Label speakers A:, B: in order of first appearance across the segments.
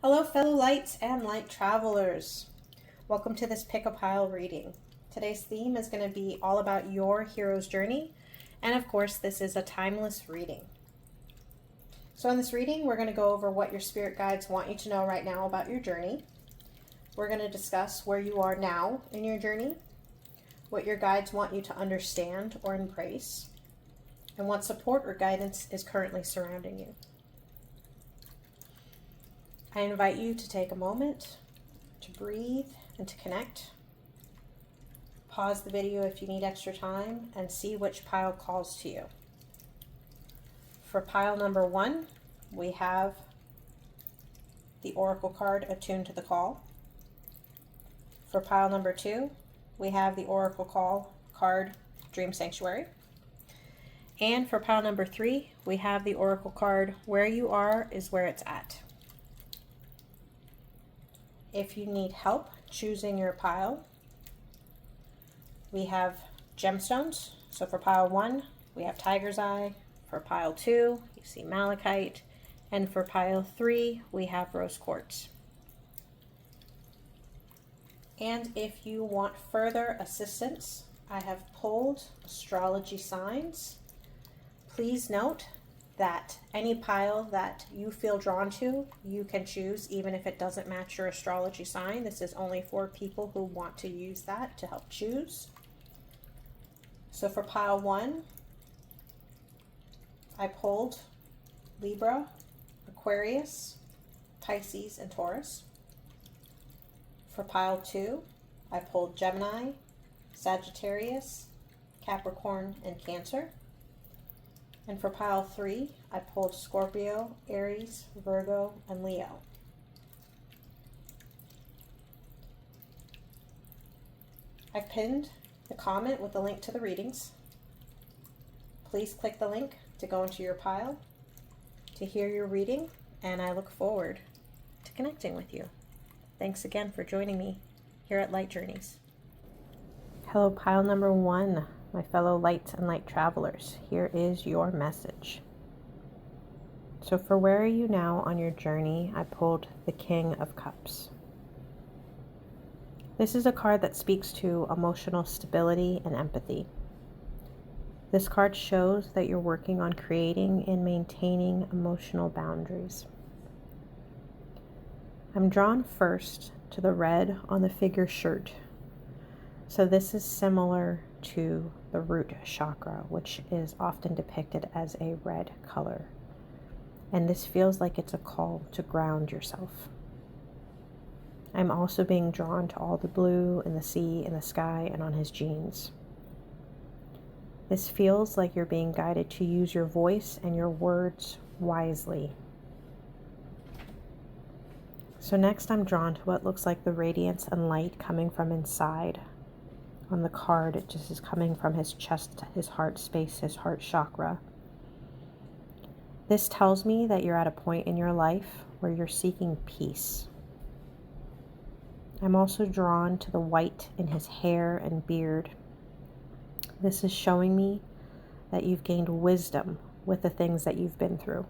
A: Hello, fellow lights and light travelers. Welcome to this pick a pile reading. Today's theme is going to be all about your hero's journey. And of course, this is a timeless reading. So in this reading, we're going to go over what your spirit guides want you to know right now about your journey. We're going to discuss where you are now in your journey, what your guides want you to understand or embrace, and what support or guidance is currently surrounding you. I invite you to take a moment to breathe and to connect. Pause the video if you need extra time and see which pile calls to you. For pile number 1, we have the Oracle card attuned to the call. For pile number 2, we have the Oracle card Dream Sanctuary. And for pile number 3, we have the Oracle card Where You Are is Where It's At. If you need help choosing your pile, we have gemstones. So for pile 1, we have Tiger's Eye. For pile 2, you see Malachite. And for pile 3, we have Rose Quartz. And if you want further assistance, I have pulled astrology signs. Please note that any pile that you feel drawn to, you can choose even if it doesn't match your astrology sign. This is only for people who want to use that to help choose. So for pile 1, I pulled Libra, Aquarius, Pisces, and Taurus. For pile 2, I pulled Gemini, Sagittarius, Capricorn, and Cancer. And for pile 3, I pulled Scorpio, Aries, Virgo, and Leo. I pinned the comment with the link to the readings. Please click the link to go into your pile to hear your reading, and I look forward to connecting with you. Thanks again for joining me here at Light Journeys. Hello, pile number 1. My fellow lights and light travelers, here is your message. So for where are you now on your journey, I pulled the King of Cups. This is a card that speaks to emotional stability and empathy. This card shows that you're working on creating and maintaining emotional boundaries. I'm drawn first to the red on the figure shirt. So this is similar to the root chakra, which is often depicted as a red color. And this feels like it's a call to ground yourself. I'm also being drawn to all the blue in the sea, in the sky, and on his jeans. This feels like you're being guided to use your voice and your words wisely. So next I'm drawn to what looks like the radiance and light coming from inside. On the card, it just is coming from his chest, his heart space, his heart chakra. This tells me that you're at a point in your life where you're seeking peace. I'm also drawn to the white in his hair and beard. This is showing me that you've gained wisdom with the things that you've been through.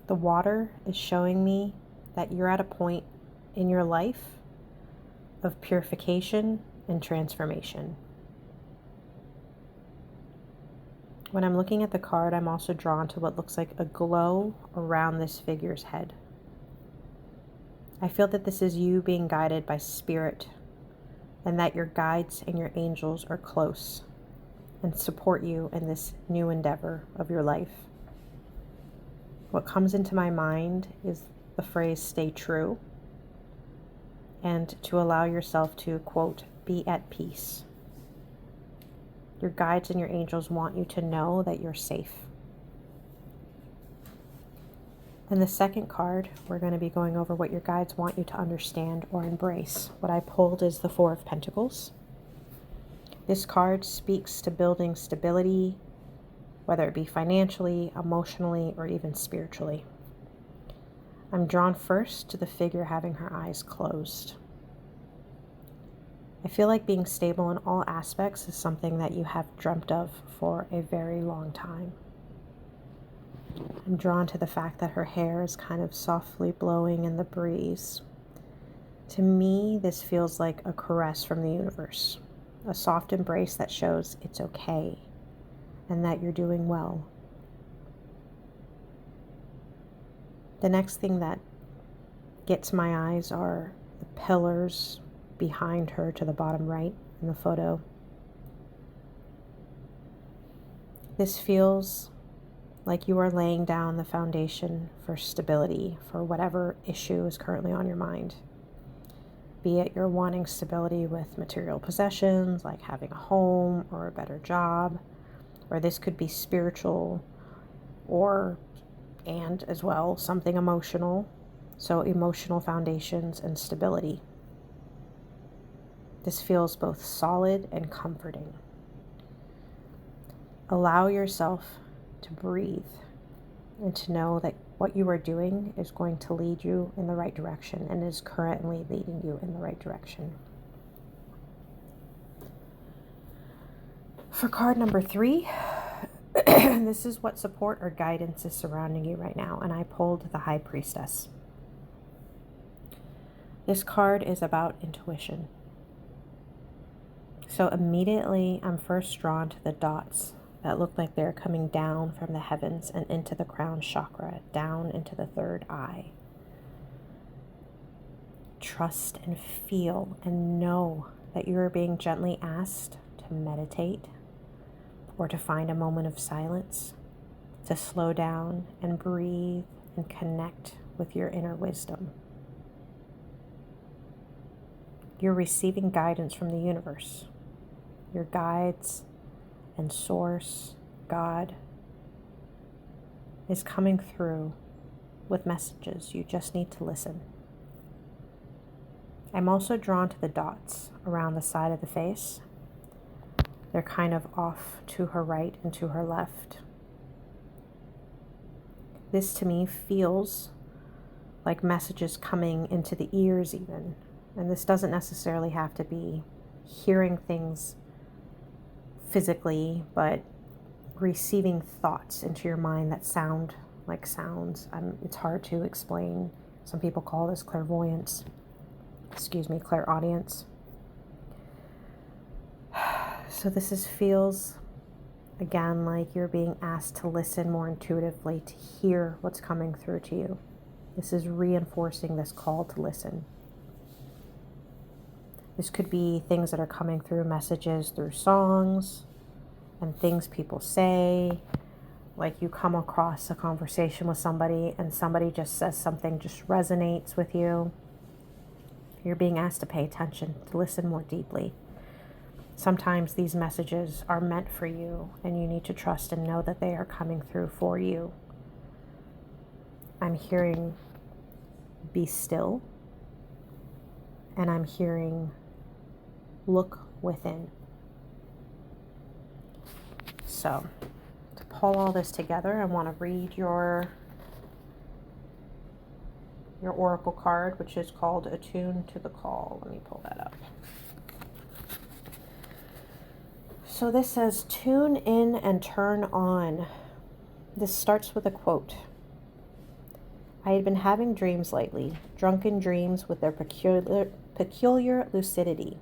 A: The water is showing me that you're at a point in your life of purification and transformation. When I'm looking at the card, I'm also drawn to what looks like a glow around this figure's head. I feel that this is you being guided by spirit, and that your guides and your angels are close and support you in this new endeavor of your life. What comes into my mind is the phrase, stay true, and to allow yourself to, quote, be at peace. Your guides and your angels want you to know that you're safe. And the second card, we're going to be going over what your guides want you to understand or embrace. What I pulled is the Four of Pentacles. This card speaks to building stability, whether it be financially, emotionally, or even spiritually. I'm drawn first to the figure having her eyes closed. I feel like being stable in all aspects is something that you have dreamt of for a very long time. I'm drawn to the fact that her hair is kind of softly blowing in the breeze. To me, this feels like a caress from the universe, a soft embrace that shows it's okay and that you're doing well. The next thing that gets my eyes are the pillars behind her to the bottom right in the photo. This feels like you are laying down the foundation for stability for whatever issue is currently on your mind. Be it you're wanting stability with material possessions, like having a home or a better job, or this could be spiritual and as well something emotional. So emotional foundations and stability. This feels both solid and comforting. Allow yourself to breathe and to know that what you are doing is going to lead you in the right direction and is currently leading you in the right direction. For card number 3, this is what support or guidance is surrounding you right now, and I pulled the High Priestess. This card is about intuition. So immediately I'm first drawn to the dots that look like they're coming down from the heavens and into the crown chakra, down into the third eye. Trust and feel and know that you are being gently asked to meditate or to find a moment of silence, to slow down and breathe and connect with your inner wisdom. You're receiving guidance from the universe. Your guides and source, God, is coming through with messages. You just need to listen. I'm also drawn to the dots around the side of the face. They're kind of off to her right and to her left. This to me feels like messages coming into the ears even. And this doesn't necessarily have to be hearing things physically, but receiving thoughts into your mind that sound like sounds. It's hard to explain. Some people call this clairaudience. So this feels, again, like you're being asked to listen more intuitively, to hear what's coming through to you. This is reinforcing this call to listen. This could be things that are coming through, messages through songs and things people say. Like you come across a conversation with somebody and somebody just says something, just resonates with you. You're being asked to pay attention, to listen more deeply. Sometimes these messages are meant for you and you need to trust and know that they are coming through for you. I'm hearing be still, and I'm hearing look within. So, to pull all this together, I want to read your oracle card, which is called Attune to the Call. Let me pull that up. So this says, tune in and turn on. This starts with a quote. I had been having dreams lately, drunken dreams with their peculiar lucidity,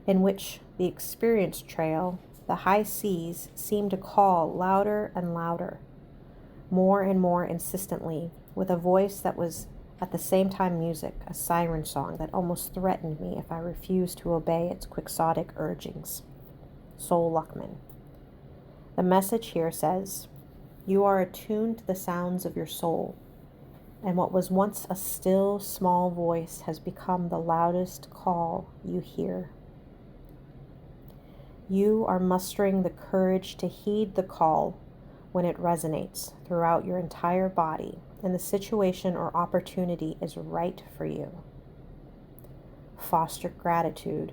A: in which the experience trail, the high seas, seemed to call louder and louder, more and more insistently, with a voice that was at the same time music, a siren song that almost threatened me if I refused to obey its quixotic urgings. Sol Luckman. The message here says, you are attuned to the sounds of your soul, and what was once a still, small voice has become the loudest call you hear. You are mustering the courage to heed the call when it resonates throughout your entire body and the situation or opportunity is right for you. Foster gratitude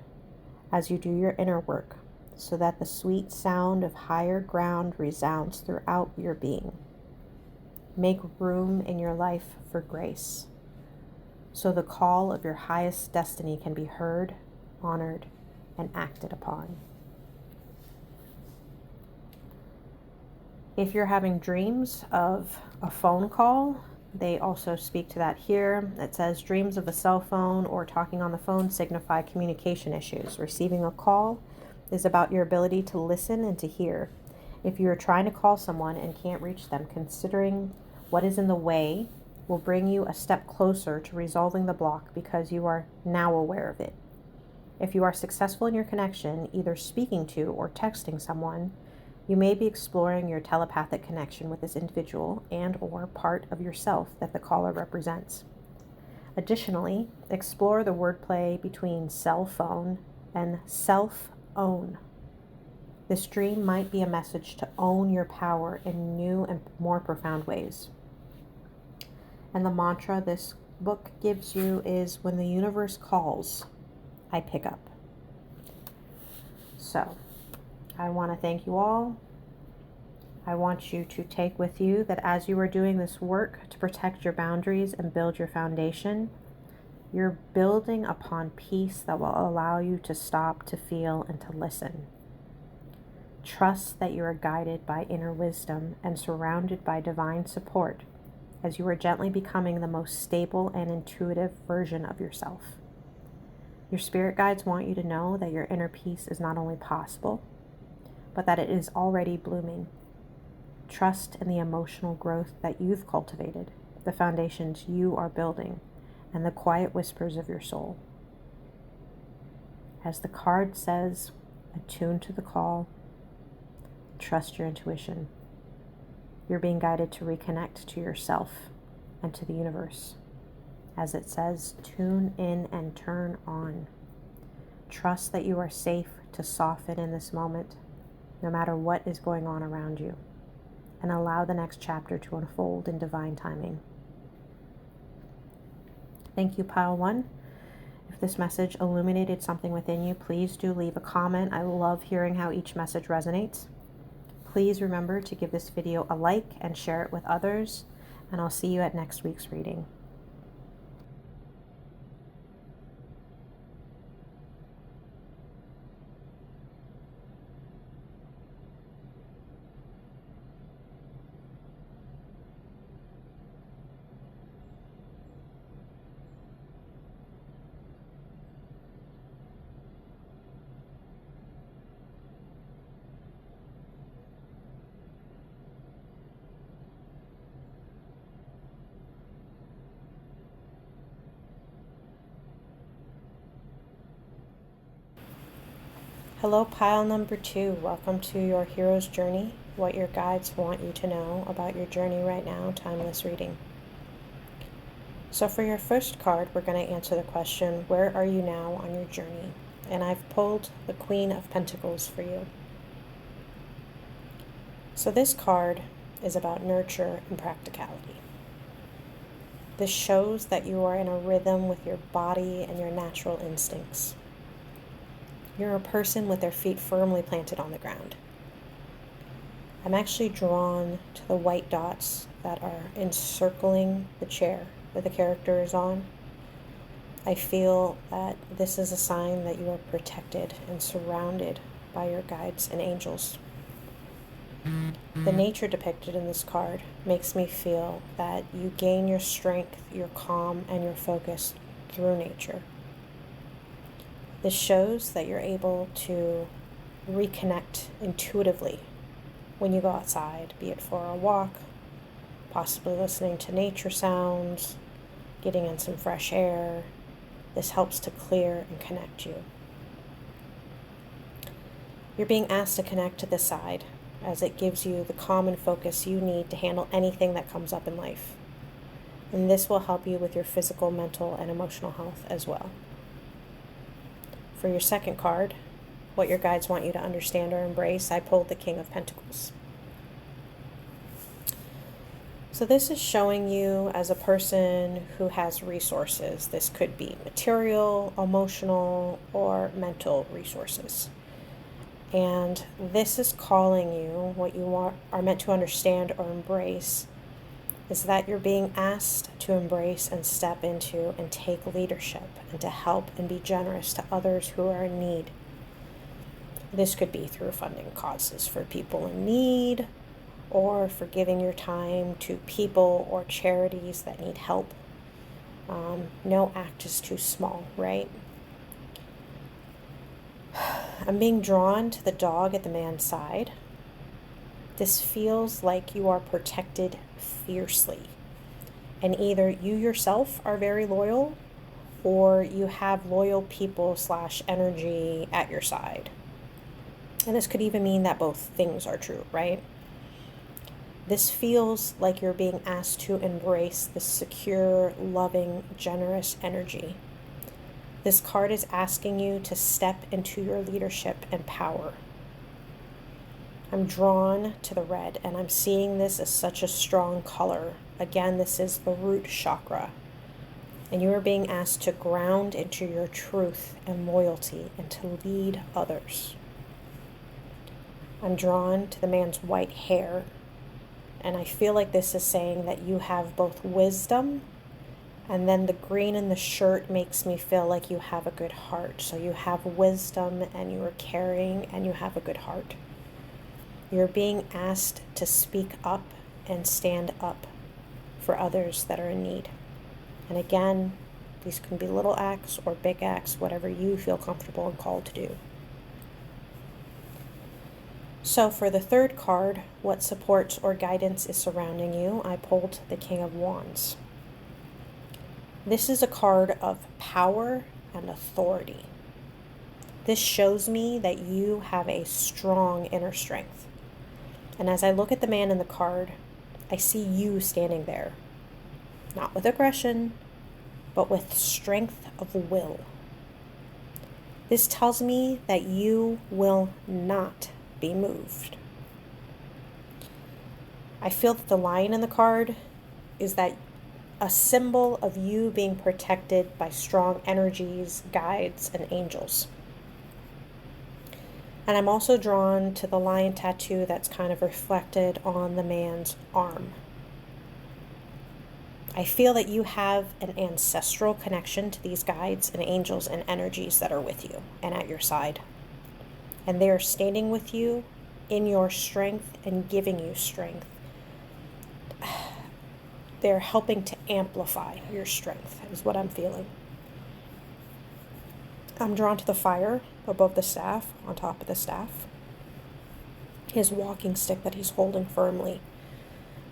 A: as you do your inner work so that the sweet sound of higher ground resounds throughout your being. Make room in your life for grace so the call of your highest destiny can be heard, honored, and acted upon. If you're having dreams of a phone call, they also speak to that here. It says dreams of a cell phone or talking on the phone signify communication issues. Receiving a call is about your ability to listen and to hear. If you are trying to call someone and can't reach them, considering what is in the way will bring you a step closer to resolving the block because you are now aware of it. If you are successful in your connection, either speaking to or texting someone, you may be exploring your telepathic connection with this individual and or part of yourself that the caller represents. Additionally, explore the wordplay between cell phone and self-own. This dream might be a message to own your power in new and more profound ways. And the mantra this book gives you is, when the universe calls, I pick up. So, I want to thank you all. I want you to take with you that as you are doing this work to protect your boundaries and build your foundation, you're building upon peace that will allow you to stop, to feel, and to listen. Trust that you are guided by inner wisdom and surrounded by divine support as you are gently becoming the most stable and intuitive version of yourself. Your spirit guides want you to know that your inner peace is not only possible, but that it is already blooming. Trust in the emotional growth that you've cultivated, the foundations you are building, and the quiet whispers of your soul. As the card says, attune to the call, trust your intuition. You're being guided to reconnect to yourself and to the universe. As it says, tune in and turn on. Trust that you are safe to soften in this moment, no matter what is going on around you, and allow the next chapter to unfold in divine timing. Thank you, Pile 1. If this message illuminated something within you, please do leave a comment. I love hearing how each message resonates. Please remember to give this video a like and share it with others, and I'll see you at next week's reading. Hello, pile number 2. Welcome to your hero's journey, what your guides want you to know about your journey right now, timeless reading. So for your first card, we're going to answer the question, where are you now on your journey? And I've pulled the Queen of Pentacles for you. So this card is about nurture and practicality. This shows that you are in a rhythm with your body and your natural instincts. You're a person with their feet firmly planted on the ground. I'm actually drawn to the white dots that are encircling the chair that the character is on. I feel that this is a sign that you are protected and surrounded by your guides and angels. The nature depicted in this card makes me feel that you gain your strength, your calm, and your focus through nature. This shows that you're able to reconnect intuitively when you go outside, be it for a walk, possibly listening to nature sounds, getting in some fresh air. This helps to clear and connect you. You're being asked to connect to this side, as it gives you the calm and focus you need to handle anything that comes up in life. And this will help you with your physical, mental, and emotional health as well. For your second card, what your guides want you to understand or embrace, I pulled the King of Pentacles. So this is showing you as a person who has resources. This could be material, emotional, or mental resources. And this is calling you, what you are meant to understand or embrace, is that you're being asked to embrace and step into and take leadership and to help and be generous to others who are in need. This could be through funding causes for people in need, or for giving your time to people or charities that need help. No act is too small, right? I'm being drawn to the dog at the man's side. This feels like you are protected fiercely. And either you yourself are very loyal, or you have loyal people / energy at your side. And this could even mean that both things are true, right? This feels like you're being asked to embrace this secure, loving, generous energy. This card is asking you to step into your leadership and power. I'm drawn to the red, and I'm seeing this as such a strong color. Again, this is the root chakra. And you are being asked to ground into your truth and loyalty and to lead others. I'm drawn to the man's white hair, and I feel like this is saying that you have both wisdom, and then the green in the shirt makes me feel like you have a good heart. So you have wisdom, and you are caring, and you have a good heart. You're being asked to speak up and stand up for others that are in need. And again, these can be little acts or big acts, whatever you feel comfortable and called to do. So for the third card, what support or guidance is surrounding you, I pulled the King of Wands. This is a card of power and authority. This shows me that you have a strong inner strength. And as I look at the man in the card, I see you standing there, not with aggression, but with strength of will. This tells me that you will not be moved. I feel that the lion in the card is that a symbol of you being protected by strong energies, guides, and angels. And I'm also drawn to the lion tattoo that's kind of reflected on the man's arm. I feel that you have an ancestral connection to these guides and angels and energies that are with you and at your side. And they are standing with you in your strength and giving you strength. They're helping to amplify your strength, is what I'm feeling. I'm drawn to the fire above the staff, on top of the staff. His walking stick that he's holding firmly.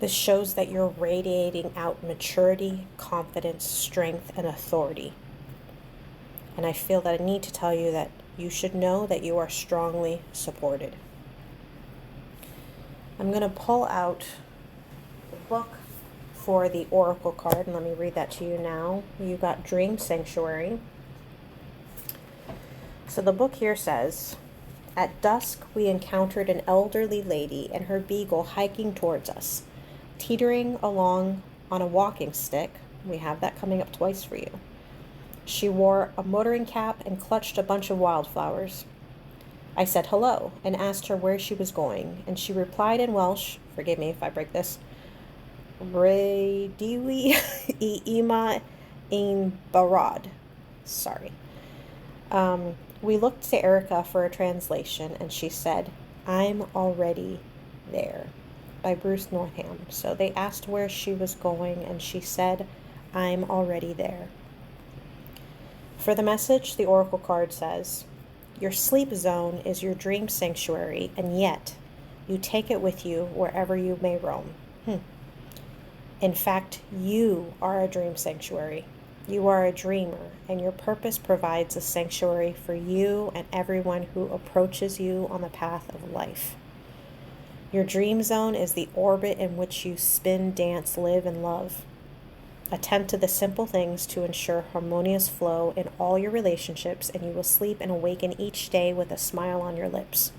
A: This shows that you're radiating out maturity, confidence, strength, and authority. And I feel that I need to tell you that you should know that you are strongly supported. I'm going to pull out the book for the Oracle card, and let me read that to you now. You got Dream Sanctuary. So the book here says, at dusk we encountered an elderly lady and her beagle hiking towards us, teetering along on a walking stick. We have that coming up twice for you. She wore a motoring cap and clutched a bunch of wildflowers. I said hello and asked her where she was going, and she replied in Welsh, forgive me if I break this, Rediwi I ima ein barod. Sorry. We looked to Erica for a translation, and she said, I'm already there, by Bruce Northam. So they asked where she was going, and she said, I'm already there. For the message, the Oracle card says, your sleep zone is your dream sanctuary, and yet you take it with you wherever you may roam. In fact, you are a dream sanctuary. You are a dreamer, and your purpose provides a sanctuary for you and everyone who approaches you on the path of life. Your dream zone is the orbit in which you spin, dance, live, and love. Attend to the simple things to ensure harmonious flow in all your relationships, and you will sleep and awaken each day with a smile on your lips.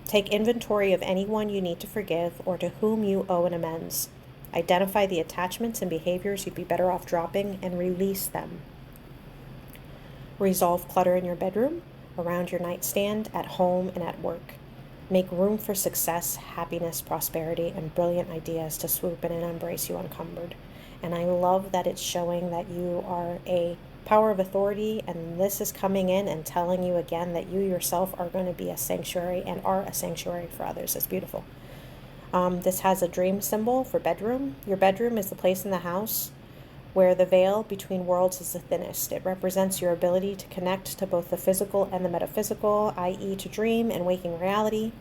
A: Take inventory of anyone you need to forgive or to whom you owe an amends. Identify the attachments and behaviors you'd be better off dropping and release them. Resolve clutter in your bedroom, around your nightstand, at home, and at work. Make room for success, happiness, prosperity, and brilliant ideas to swoop in and embrace you unencumbered. And I love that it's showing that you are a power of authority, and this is coming in and telling you again that you yourself are going to be a sanctuary and are a sanctuary for others. It's beautiful. This has a dream symbol for bedroom. Your bedroom is the place in the house where the veil between worlds is the thinnest. It represents your ability to connect to both the physical and the metaphysical, i.e. to dream and waking reality.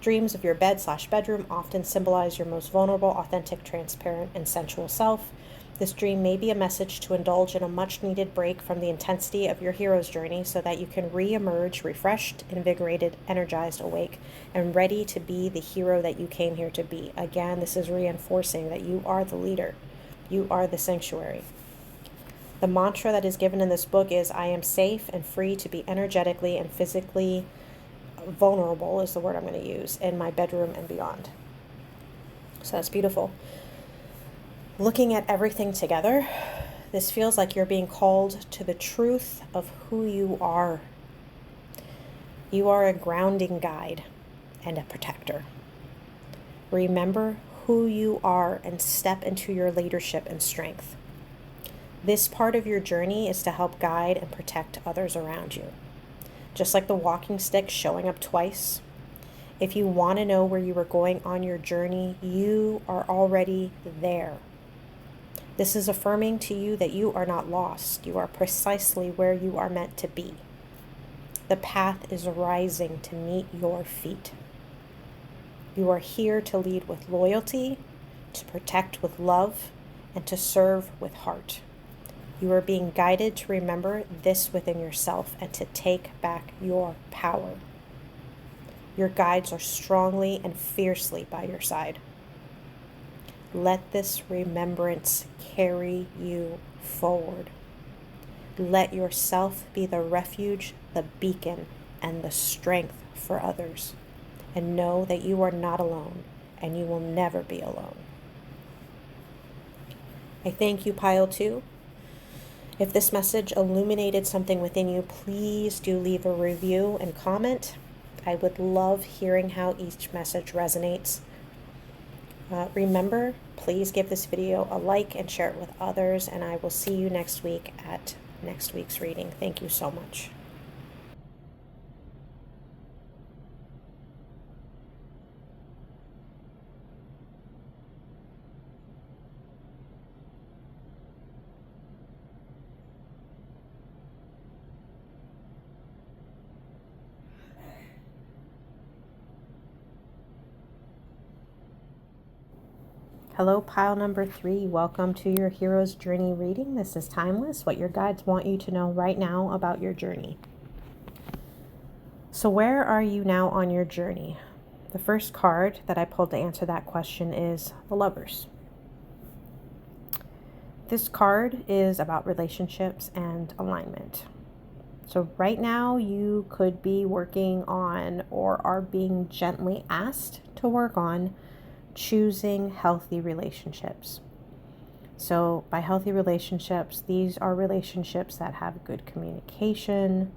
A: Dreams of your bed/bedroom often symbolize your most vulnerable, authentic, transparent, and sensual self. This dream may be a message to indulge in a much-needed break from the intensity of your hero's journey so that you can re-emerge refreshed, invigorated, energized, awake, and ready to be the hero that you came here to be. Again, this is reinforcing that you are the leader. You are the sanctuary. The mantra that is given in this book is, I am safe and free to be energetically and physically vulnerable, is the word I'm going to use, in my bedroom and beyond. So that's beautiful. Looking at everything together, this feels like you're being called to the truth of who you are. You are a grounding guide and a protector. Remember who you are and step into your leadership and strength. This part of your journey is to help guide and protect others around you. Just like the walking stick showing up twice. If you want to know where you are going on your journey, you are already there. This is affirming to you that you are not lost. You are precisely where you are meant to be. The path is rising to meet your feet. You are here to lead with loyalty, to protect with love, and to serve with heart. You are being guided to remember this within yourself and to take back your power. Your guides are strongly and fiercely by your side. Let this remembrance carry you forward. Let yourself be the refuge, the beacon, and the strength for others. And know that you are not alone, and you will never be alone. I thank you, Pile 2. If this message illuminated something within you, please do leave a review and comment. I would love hearing how each message resonates. Remember, please give this video a like and share it with others, and I will see you next week at next week's reading. Thank you so much. Hello, pile number 3. Welcome to your Hero's Journey reading. This is Timeless, what your guides want you to know right now about your journey. So where are you now on your journey? The first card that I pulled to answer that question is the Lovers. This card is about relationships and alignment. So right now you could be working on or are being gently asked to work on choosing healthy relationships. So by healthy relationships, these are relationships that have good communication,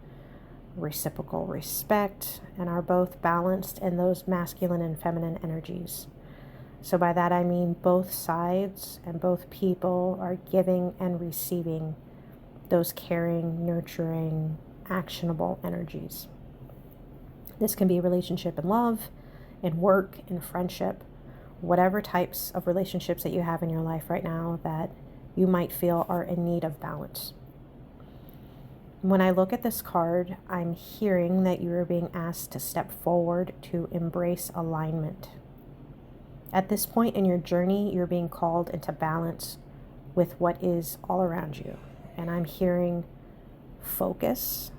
A: reciprocal respect, and are both balanced in those masculine and feminine energies. So by that I mean both sides and both people are giving and receiving those caring, nurturing, actionable energies. This can be a relationship in love, in work, in friendship, whatever types of relationships that you have in your life right now that you might feel are in need of balance. When I look at this card, I'm hearing that you are being asked to step forward to embrace alignment. At this point in your journey, you're being called into balance with what is all around you. And I'm hearing focus,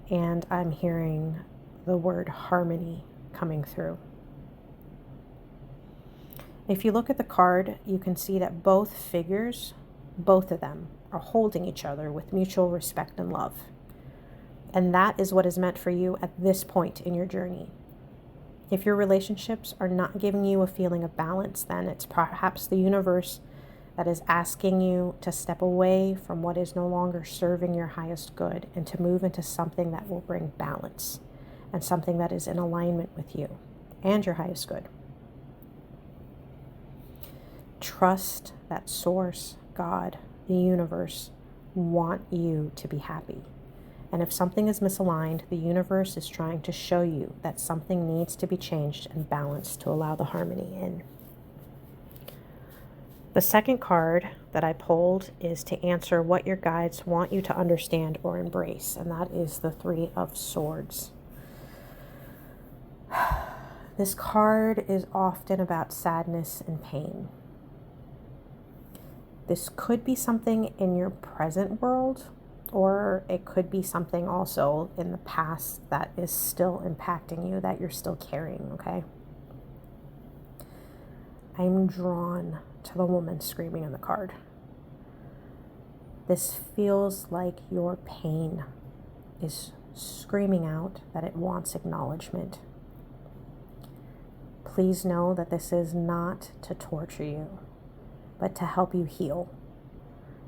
A: and I'm hearing the word harmony coming through. If you look at the card, you can see that both figures, both of them, are holding each other with mutual respect and love. And that is what is meant for you at this point in your journey. If your relationships are not giving you a feeling of balance, then it's perhaps the universe that is asking you to step away from what is no longer serving your highest good and to move into something that will bring balance and something that is in alignment with you and your highest good. Trust that Source, God, the universe, want you to be happy. And if something is misaligned, the universe is trying to show you that something needs to be changed and balanced to allow the harmony in. The second card that I pulled is to answer what your guides want you to understand or embrace, and that is the Three of Swords. This card is often about sadness and pain. This could be something in your present world, or it could be something also in the past that is still impacting you, that you're still carrying, okay? I'm drawn to the woman screaming in the card. This feels like your pain is screaming out that it wants acknowledgement. Please know that this is not to torture you, but to help you heal.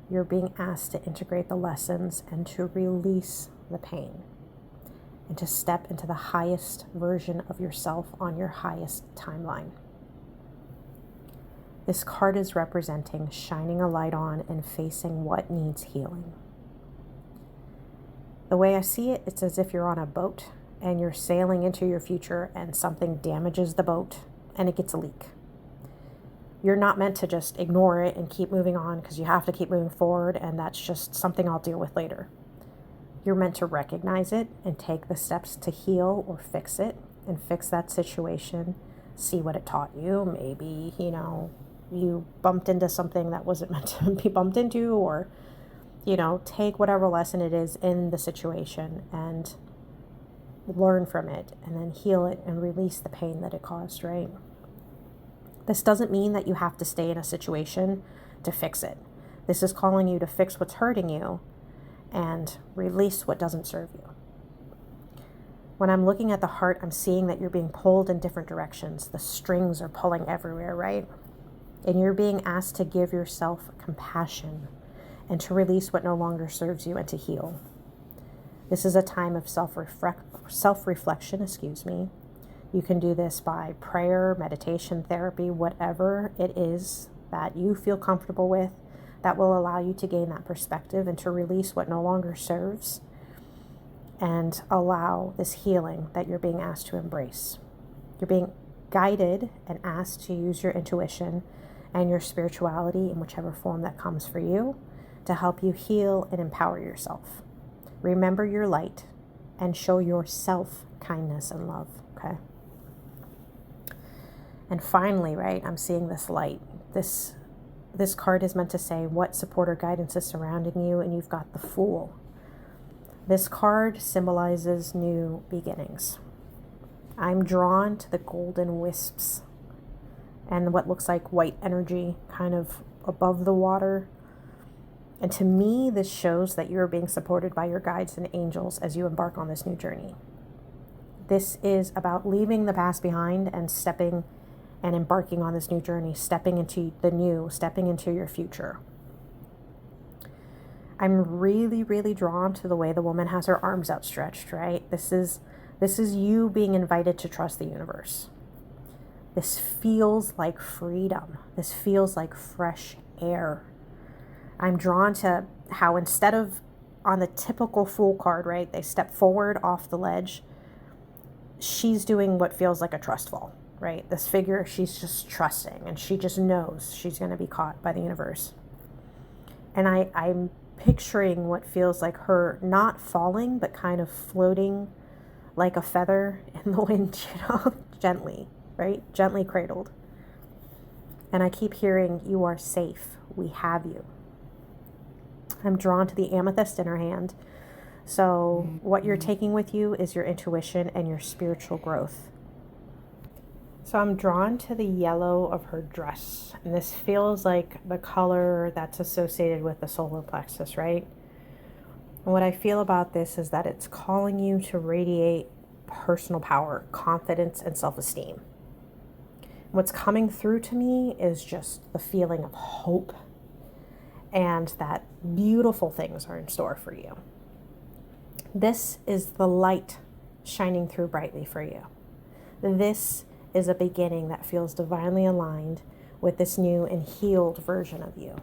A: You're being asked to integrate the lessons and to release the pain and to step into the highest version of yourself on your highest timeline. This card is representing shining a light on and facing what needs healing. The way I see it, it's as if you're on a boat and you're sailing into your future and something damages the boat and it gets a leak. You're not meant to just ignore it and keep moving on because you have to keep moving forward and that's just something I'll deal with later. You're meant to recognize it and take the steps to heal or fix it and fix that situation, see what it taught you. Maybe, you bumped into something that wasn't meant to be bumped into, or, take whatever lesson it is in the situation and learn from it and then heal it and release the pain that it caused, right? This doesn't mean that you have to stay in a situation to fix it. This is calling you to fix what's hurting you and release what doesn't serve you. When I'm looking at the heart, I'm seeing that you're being pulled in different directions. The strings are pulling everywhere, right? And you're being asked to give yourself compassion and to release what no longer serves you and to heal. This is a time of self-reflection. You can do this by prayer, meditation, therapy, whatever it is that you feel comfortable with that will allow you to gain that perspective and to release what no longer serves and allow this healing that you're being asked to embrace. You're being guided and asked to use your intuition and your spirituality in whichever form that comes for you to help you heal and empower yourself. Remember your light and show yourself kindness and love, okay? And finally, right, I'm seeing this light. This card is meant to say what support or guidance is surrounding you, and you've got the Fool. This card symbolizes new beginnings. I'm drawn to the golden wisps and what looks like white energy kind of above the water. And to me, this shows that you're being supported by your guides and angels as you embark on this new journey. This is about leaving the past behind and stepping and embarking on this new journey, stepping into the new, stepping into your future. I'm really, really drawn to the way the woman has her arms outstretched, right? This is you being invited to trust the universe. This feels like freedom. This feels like fresh air. I'm drawn to how instead of on the typical Fool card, right, they step forward off the ledge, she's doing what feels like a trust fall, right? This figure, she's just trusting and she just knows she's going to be caught by the universe. And I'm picturing what feels like her not falling, but kind of floating like a feather in the wind, gently, right? Gently cradled. And I keep hearing, you are safe. We have you. I'm drawn to the amethyst in her hand. So what you're taking with you is your intuition and your spiritual growth. So I'm drawn to the yellow of her dress. And this feels like the color that's associated with the solar plexus, right? And what I feel about this is that it's calling you to radiate personal power, confidence, and self-esteem. What's coming through to me is just the feeling of hope and that beautiful things are in store for you. This is the light shining through brightly for you. This is a beginning that feels divinely aligned with this new and healed version of you.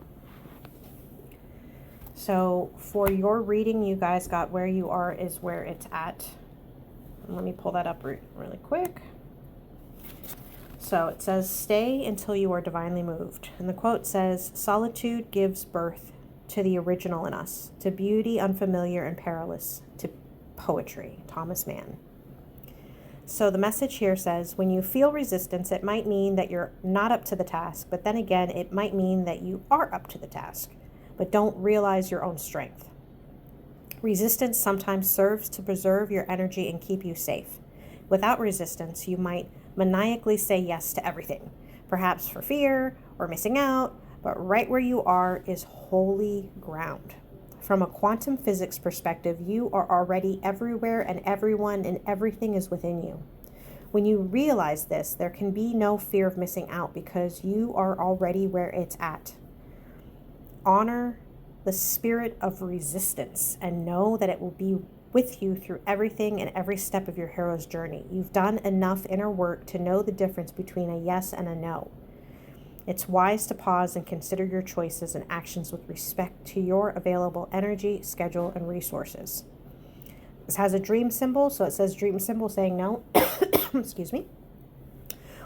A: So for your reading, you guys got where you are is where it's at. Let me pull that up really quick. So it says, stay until you are divinely moved. And the quote says, solitude gives birth to the original in us, to beauty unfamiliar and perilous, to poetry. Thomas Mann. So the message here says, when you feel resistance, it might mean that you're not up to the task, but then again, it might mean that you are up to the task, but don't realize your own strength. Resistance sometimes serves to preserve your energy and keep you safe. Without resistance, you might maniacally say yes to everything, perhaps for fear or missing out, but right where you are is holy ground. From a quantum physics perspective, you are already everywhere, and everyone and everything is within you. When you realize this, there can be no fear of missing out because you are already where it's at. Honor the spirit of resistance and know that it will be with you through everything and every step of your hero's journey. You've done enough inner work to know the difference between a yes and a no. It's wise to pause and consider your choices and actions with respect to your available energy, schedule, and resources. This has a dream symbol, so it says dream symbol saying no. Excuse me.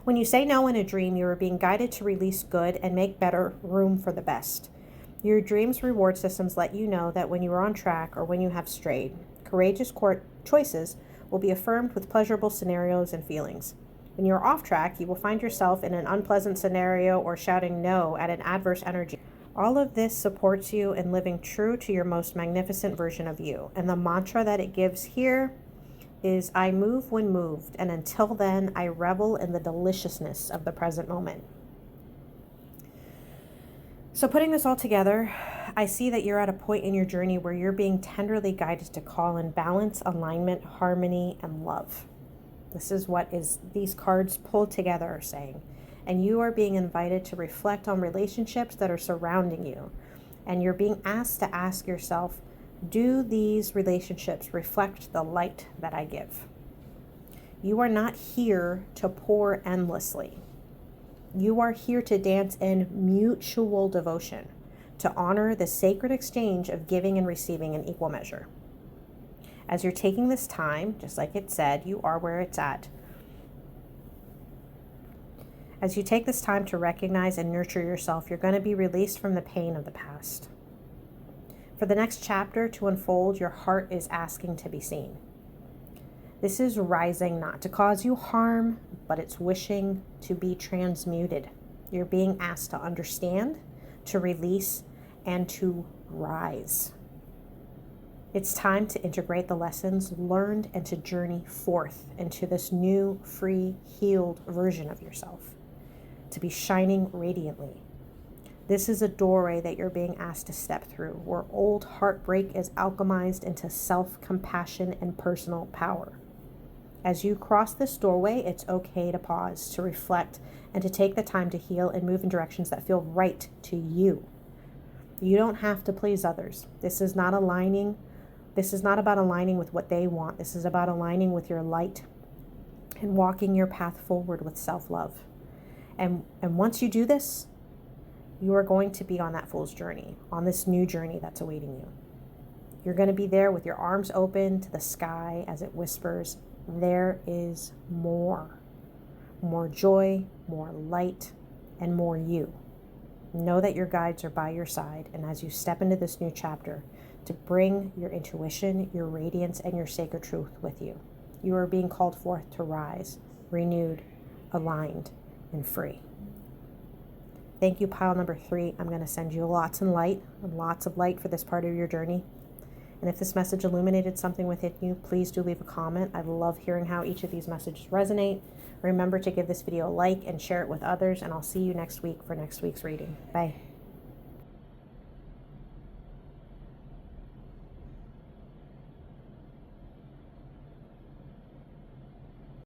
A: When you say no in a dream, you are being guided to release good and make better room for the best. Your dream's reward systems let you know that when you are on track or when you have strayed. Courageous choices will be affirmed with pleasurable scenarios and feelings. When you're off track, you will find yourself in an unpleasant scenario or shouting no at an adverse energy. All of this supports you in living true to your most magnificent version of you. And the mantra that it gives here is, I move when moved, and until then, I revel in the deliciousness of the present moment. So putting this all together, I see that you're at a point in your journey where you're being tenderly guided to call in balance, alignment, harmony, and love. This is what these cards pulled together are saying. And you are being invited to reflect on relationships that are surrounding you. And you're being asked to ask yourself, do these relationships reflect the light that I give? You are not here to pour endlessly. You are here to dance in mutual devotion, to honor the sacred exchange of giving and receiving in equal measure. As you're taking this time, just like it said, you are where it's at. As you take this time to recognize and nurture yourself, you're going to be released from the pain of the past. For the next chapter to unfold, your heart is asking to be seen. This is rising not to cause you harm, but it's wishing to be transmuted. You're being asked to understand, to release, and to rise. It's time to integrate the lessons learned and to journey forth into this new, free, healed version of yourself, to be shining radiantly. This is a doorway that you're being asked to step through, where old heartbreak is alchemized into self-compassion and personal power. As you cross this doorway, it's okay to pause, to reflect, and to take the time to heal and move in directions that feel right to you. You don't have to please others. This is not about aligning with what they want. This is about aligning with your light and walking your path forward with self-love. And once you do this, you are going to be on that fool's journey, on this new journey that's awaiting you. You're going to be there with your arms open to the sky as it whispers, there is more. More joy, more light, and more you. Know that your guides are by your side, and as you step into this new chapter, to bring your intuition, your radiance, and your sacred truth with you. You are being called forth to rise, renewed, aligned, and free. Thank you, pile number 3. I'm going to send you lots of light for this part of your journey. And if this message illuminated something within you, please do leave a comment. I love hearing how each of these messages resonate. Remember to give this video a like and share it with others, and I'll see you next week for next week's reading. Bye.